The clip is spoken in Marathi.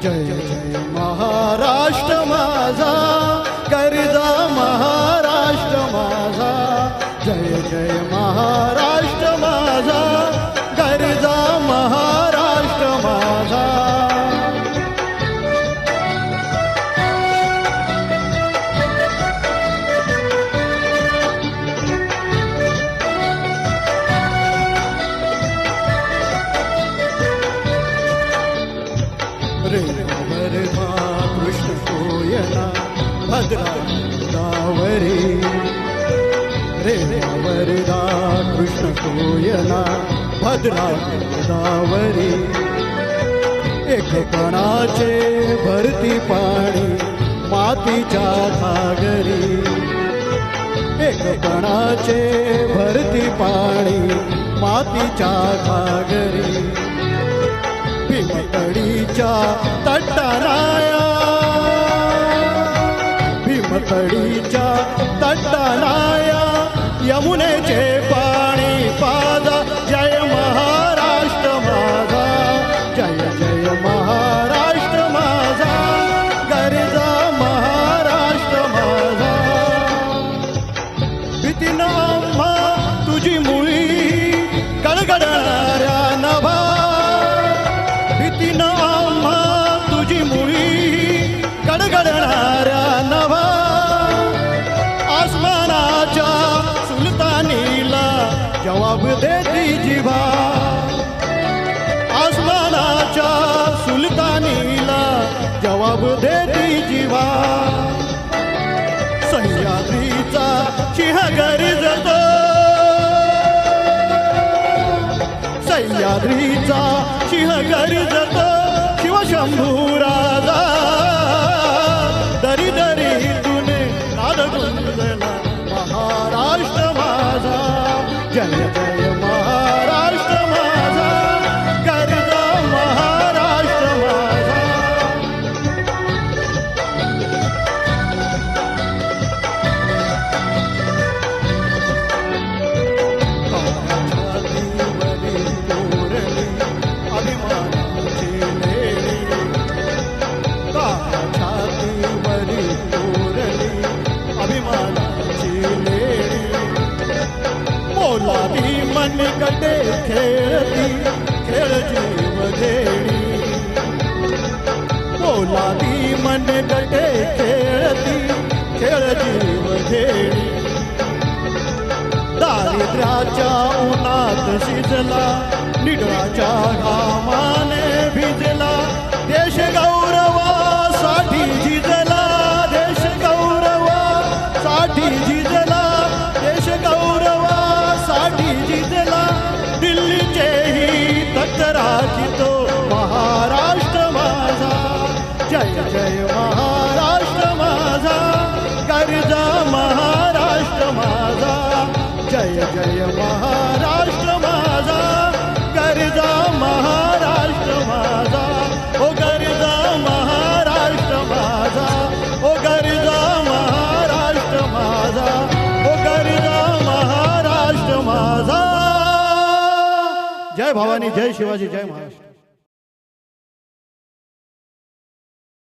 जय जय महाराष्ट्र माझा, गर्जा महाराष्ट्र माझा, जय जय महाराष्ट्र माझा, गर्जा महाराष्ट्र माझा. रे वर्धा कृष्ण कोयना भद्रा गोदावरी, रे वर्धा कृष्ण कोयना भद्रा गोदावरी. एक कणाचे भरती पाणी मातीच्या घागरी, एक कणाचे भरती पाणी मातीच्या घागरी. भीमतडीच्या तटाराया, भीमतडीच्या तटाराया, यमुनेचे पाणी पाजा, जय महाराष्ट्र माझा, जय जय महाराष्ट्र माझा, गर्जा महाराष्ट्र माझा. भीतीनं आम्हा तुझी मुळी गडगडणाऱ्या नभा, भीतीनं आम्हा तुझी मुळी गडगडणाऱ्या नभा. आसमानाच्या सुलतानीला जवाब देती जिभा, आसमानाच्या सुलतानीला जवाब देती जिभा. सह्याद्रीचा सिंह गर्जतो, सह्याद्रीचा सिंह गर्जतो, शिवशंभू राजा. दरी दरीतून नाद गुंजला महाराष्ट्र माझा, जय जय महाराष्ट्र माझा, गर्जा महाराष्ट्र माझा. मोलादी मनगटे खेळती खेळ जीव घेणी, मोलादी मनगटे खेळती खेळ जीव घेणी. दारिद्र्याच्या उन्हात शिजला, निडराच्या घामाने भिजला, देश गौरवासाठी झिजला, देश गौरवासाठी झिजला, देश गौरवासाठी झिजला. दिल्लीचेही तक्रारी तो महाराष्ट्र माझा, जय जय महाराष्ट्र माझा, गर्जा महाराष्ट्र माझा, जय जय महाराष्ट्र माझा, गर्जा महाराष्ट्र माझा. ओ गर्जा महाराष्ट्र माझा, ओ गर्जा महाराष्ट्र माझा, ओ गर्जा महाराष्ट्र माझा. जय भवानी, जय शिवाजी, जय महाराष्ट्र.